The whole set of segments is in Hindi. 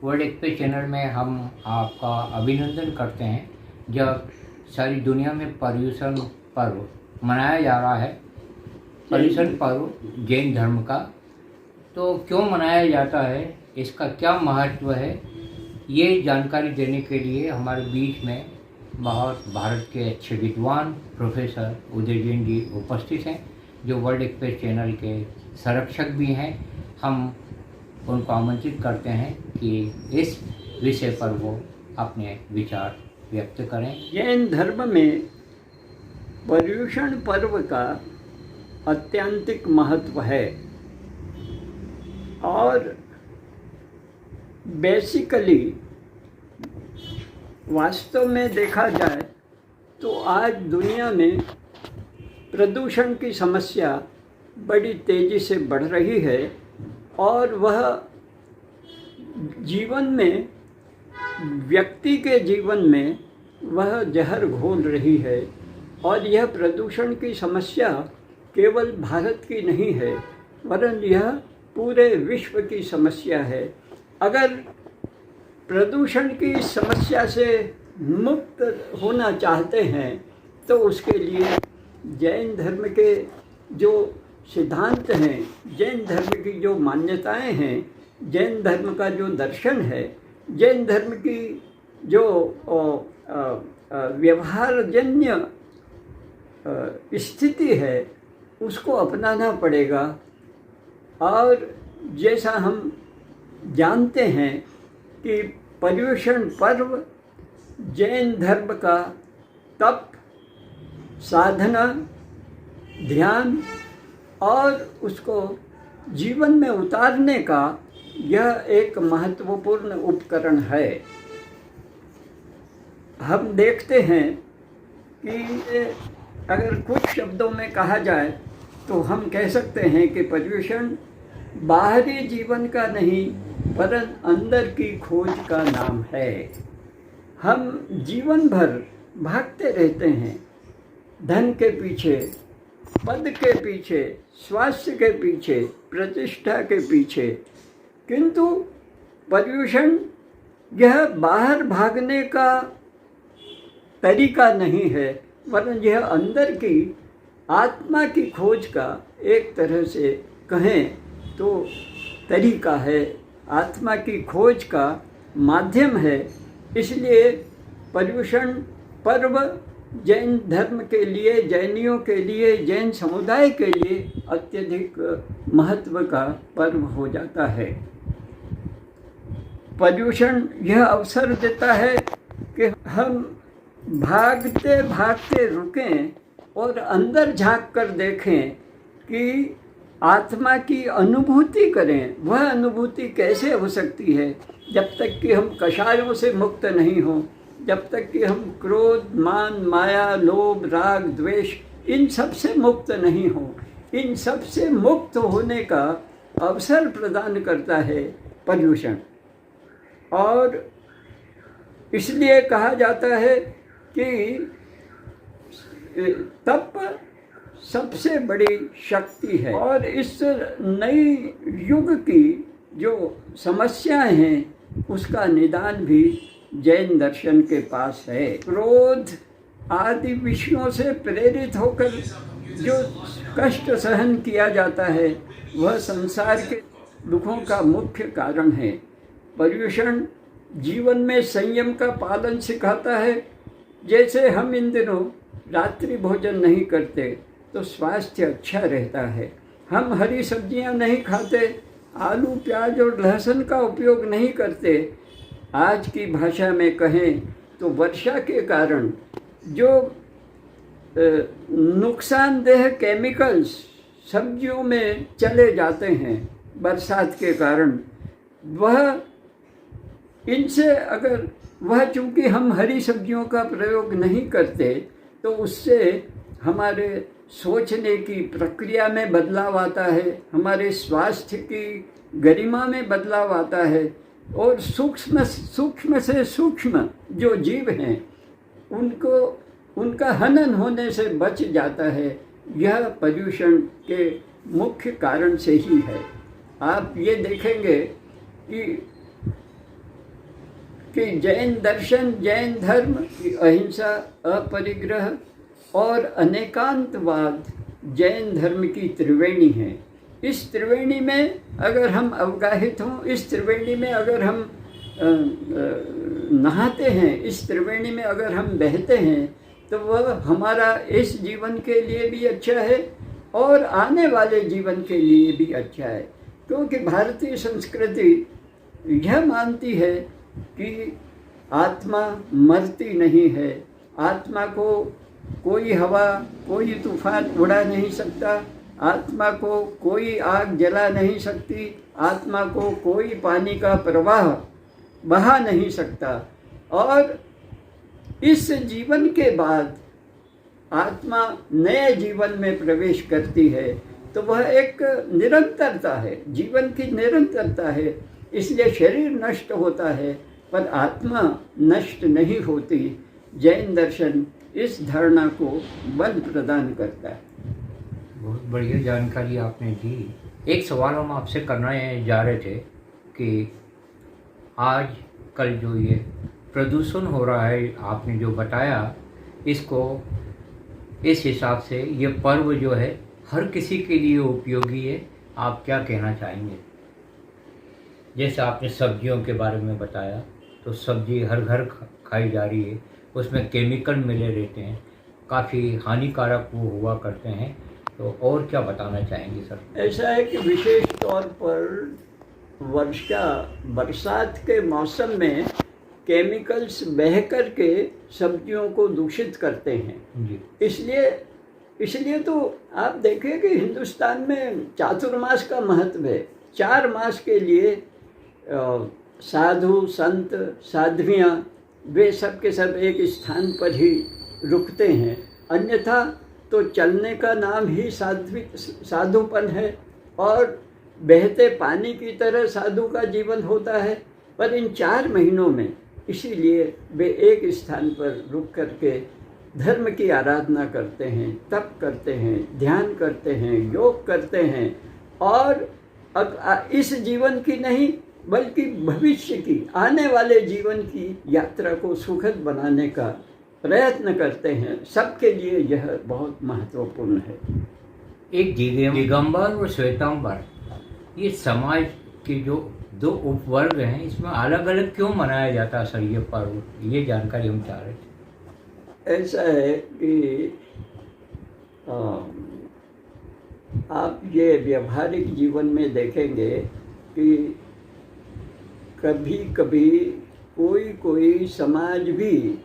वर्ल्ड एक्सप्रेस चैनल में हम आपका अभिनंदन करते हैं। जब सारी दुनिया में पर्यूषण पर्व मनाया जा रहा है, पर्यूषण पर्व जैन धर्म का, तो क्यों मनाया जाता है, इसका क्या महत्व है, ये जानकारी देने के लिए हमारे बीच में बहुत भारत के अच्छे विद्वान प्रोफेसर उदय जैन जी उपस्थित हैं, जो वर्ल्ड एक्सप्रेस चैनल के संरक्षक भी हैं। हम उनको आमंत्रित करते हैं कि इस विषय पर वो अपने विचार व्यक्त करें। जैन धर्म में पर्यूषण पर्व का अत्यंतिक महत्व है और बेसिकली वास्तव में देखा जाए तो आज दुनिया में प्रदूषण की समस्या बड़ी तेज़ी से बढ़ रही है और वह जीवन में, व्यक्ति के जीवन में वह जहर घोल रही है। और यह प्रदूषण की समस्या केवल भारत की नहीं है, वरन यह पूरे विश्व की समस्या है। अगर प्रदूषण की समस्या से मुक्त होना चाहते हैं तो उसके लिए जैन धर्म के जो सिद्धांत हैं, जैन धर्म की जो मान्यताएं हैं, जैन धर्म का जो दर्शन है, जैन धर्म की जो व्यवहारजन्य स्थिति है, उसको अपनाना पड़ेगा। और जैसा हम जानते हैं कि पर्यूषण पर्व जैन धर्म का तप, साधना, ध्यान और उसको जीवन में उतारने का यह एक महत्वपूर्ण उपकरण है। हम देखते हैं कि अगर कुछ शब्दों में कहा जाए तो हम कह सकते हैं कि पर्यूषण बाहरी जीवन का नहीं, वरन अंदर की खोज का नाम है। हम जीवन भर भागते रहते हैं, धन के पीछे, पद के पीछे, स्वास्थ्य के पीछे, प्रतिष्ठा के पीछे, किंतु पर्यूषण यह बाहर भागने का तरीका नहीं है, वरन यह अंदर की आत्मा की खोज का एक तरह से कहें तो तरीका है, आत्मा की खोज का माध्यम है। इसलिए पर्यूषण पर्व जैन धर्म के लिए, जैनियों के लिए, जैन समुदाय के लिए अत्यधिक महत्व का पर्व हो जाता है। पर्यूषण यह अवसर देता है कि हम भागते भागते रुकें और अंदर झांक कर देखें कि आत्मा की अनुभूति करें। वह अनुभूति कैसे हो सकती है जब तक कि हम कषायों से मुक्त नहीं हों, जब तक कि हम क्रोध, मान, माया, लोभ, राग, द्वेष इन सब से मुक्त नहीं हों। इन सब से मुक्त होने का अवसर प्रदान करता है पर्यूषण। और इसलिए कहा जाता है कि तप सबसे बड़ी शक्ति है। और इस नई युग की जो समस्याएं हैं उसका निदान भी जैन दर्शन के पास है। क्रोध आदि विषयों से प्रेरित होकर जो कष्ट सहन किया जाता है वह संसार के दुखों का मुख्य कारण है। पर्यूषण जीवन में संयम का पालन सिखाता है। जैसे हम इन दिनों रात्रि भोजन नहीं करते तो स्वास्थ्य अच्छा रहता है। हम हरी सब्जियां नहीं खाते, आलू, प्याज और लहसुन का उपयोग नहीं करते। आज की भाषा में कहें तो वर्षा के कारण जो नुकसानदेह केमिकल्स सब्जियों में चले जाते हैं बरसात के कारण, वह इनसे अगर वह चूँकि हम हरी सब्जियों का प्रयोग नहीं करते तो उससे हमारे सोचने की प्रक्रिया में बदलाव आता है, हमारे स्वास्थ्य की गरिमा में बदलाव आता है और सूक्ष्म से सूक्ष्म जो जीव हैं उनका हनन होने से बच जाता है। यह पर्यूषण के मुख्य कारण से ही है। आप ये देखेंगे कि कि जैन दर्शन, जैन धर्म की अहिंसा, अपरिग्रह और अनेकांतवाद जैन धर्म की त्रिवेणी है। इस त्रिवेणी में अगर हम अवगाहित हों, इस त्रिवेणी में अगर हम नहाते हैं, इस त्रिवेणी में अगर हम बहते हैं, तो वह हमारा इस जीवन के लिए भी अच्छा है और आने वाले जीवन के लिए भी अच्छा है। क्योंकि भारतीय संस्कृति यह मानती है कि आत्मा मरती नहीं है, आत्मा को कोई हवा, कोई तूफान उड़ा नहीं सकता, आत्मा को कोई आग जला नहीं सकती, आत्मा को कोई पानी का प्रवाह बहा नहीं सकता। और इस जीवन के बाद आत्मा नए जीवन में प्रवेश करती है, तो वह एक निरंतरता है, जीवन की निरंतरता है। इसलिए शरीर नष्ट होता है पर आत्मा नष्ट नहीं होती। जैन दर्शन इस धारणा को बल प्रदान करता है। बहुत बढ़िया जानकारी आपने दी। एक सवाल हम आपसे करना जा रहे थे कि आज कल जो ये प्रदूषण हो रहा है, आपने जो बताया, इसको इस हिसाब से ये पर्व जो है हर किसी के लिए उपयोगी है। आप क्या कहना चाहेंगे? जैसे आपने सब्जियों के बारे में बताया, तो सब्जी हर घर खाई जा रही है, उसमें केमिकल मिले रहते हैं, काफ़ी हानिकारक वो हुआ करते हैं। तो और क्या बताना चाहेंगे सर? ऐसा है कि विशेष तौर पर बरसात के मौसम में केमिकल्स बह कर के सब्जियों को दूषित करते हैं जी। इसलिए तो आप देखें कि हिंदुस्तान में चातुर्मास का महत्व है। 4 मास के लिए साधु संत साध्वियाँ वे सब के सब एक स्थान पर ही रुकते हैं, अन्यथा तो चलने का नाम ही साधुपन है और बहते पानी की तरह साधु का जीवन होता है। पर इन 4 महीनों में इसीलिए वे एक स्थान पर रुक कर के धर्म की आराधना करते हैं, तप करते हैं, ध्यान करते हैं, योग करते हैं और अब इस जीवन की नहीं बल्कि भविष्य की, आने वाले जीवन की यात्रा को सुखद बनाने का प्रयत्न करते हैं। सबके लिए यह बहुत महत्वपूर्ण है। एक दिगंबर और श्वेतांबर, ये समाज के जो 2 उपवर्ग हैं, इसमें अलग अलग क्यों मनाया जाता है सर ये पर्व? ये जानकारी हम चाह रहे थे। ऐसा है कि आप ये व्यवहारिक जीवन में देखेंगे कि कभी कभी कोई समाज भी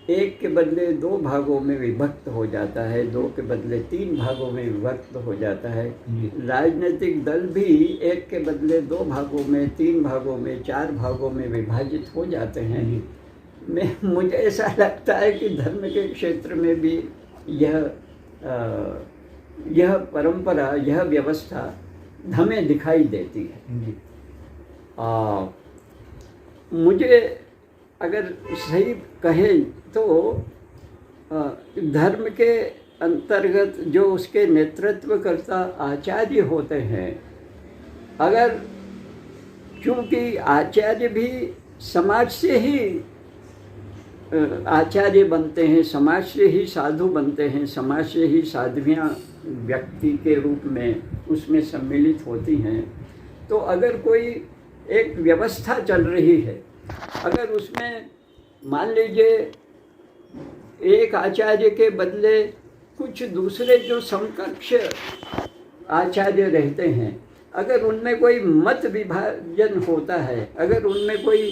एक के बदले 2 भागों में विभक्त हो जाता है, 2 के बदले 3 भागों में विभक्त हो जाता है। राजनीतिक दल भी एक के बदले 2 भागों में, 3 भागों में, 4 भागों में विभाजित हो जाते हैं। मुझे ऐसा लगता है कि धर्म के क्षेत्र में भी यह परंपरा, यह व्यवस्था हमें दिखाई देती है। मुझे अगर सही कहें तो धर्म के अंतर्गत जो उसके नेतृत्वकर्ता आचार्य होते हैं, अगर क्योंकि आचार्य भी समाज से ही आचार्य बनते हैं, समाज से ही साधु बनते हैं, समाज से ही साध्वियाँ व्यक्ति के रूप में उसमें सम्मिलित होती हैं। तो अगर कोई एक व्यवस्था चल रही है, अगर उसमें मान लीजिए एक आचार्य के बदले कुछ दूसरे जो समकक्ष आचार्य रहते हैं, अगर उनमें कोई मत विभाजन होता है, अगर उनमें कोई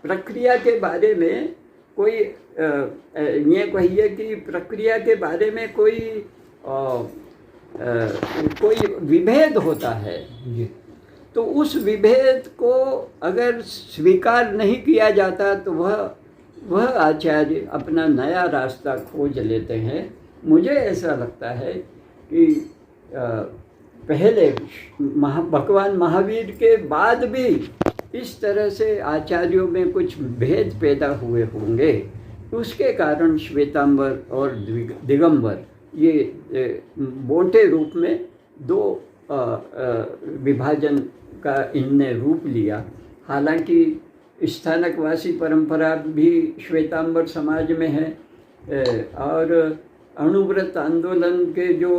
प्रक्रिया के बारे में कोई ये कहिए कि प्रक्रिया के बारे में कोई विभेद होता है, तो उस विभेद को अगर स्वीकार नहीं किया जाता तो वह आचार्य अपना नया रास्ता खोज लेते हैं। मुझे ऐसा लगता है कि पहले भगवान महावीर के बाद भी इस तरह से आचार्यों में कुछ भेद पैदा हुए होंगे, उसके कारण श्वेतांबर और दिगंबर ये मोटे रूप में 2 विभाजन का इनने रूप लिया। हालांकि स्थानकवासी परंपरा भी श्वेतांबर समाज में है, और अणुव्रत आंदोलन के जो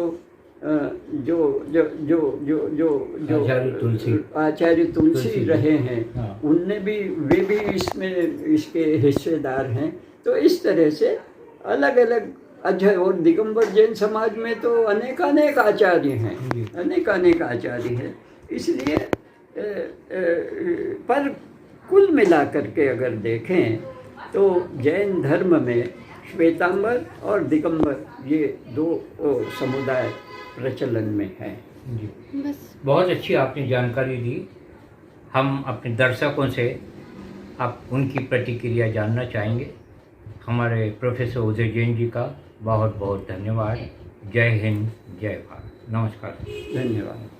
जो जो जो जो जो जो आचार्य तुलसी रहे हैं, हाँ। उनने भी, वे भी इसमें इसके हिस्सेदार हैं। तो इस तरह से अलग अलग और दिगंबर जैन समाज में तो अनेकानेक आचार्य हैं, अनेकानेक आचार्य हैं। इसलिए पर कुल मिलाकर के अगर देखें तो जैन धर्म में श्वेतांबर और दिगंबर ये दो समुदाय प्रचलन में है। जी, बहुत अच्छी आपने जानकारी दी। हम अपने दर्शकों से आप उनकी प्रतिक्रिया जानना चाहेंगे। हमारे प्रोफेसर उदय जैन जी का बहुत बहुत धन्यवाद। जय हिंद, जय भारत। नमस्कार। धन्यवाद।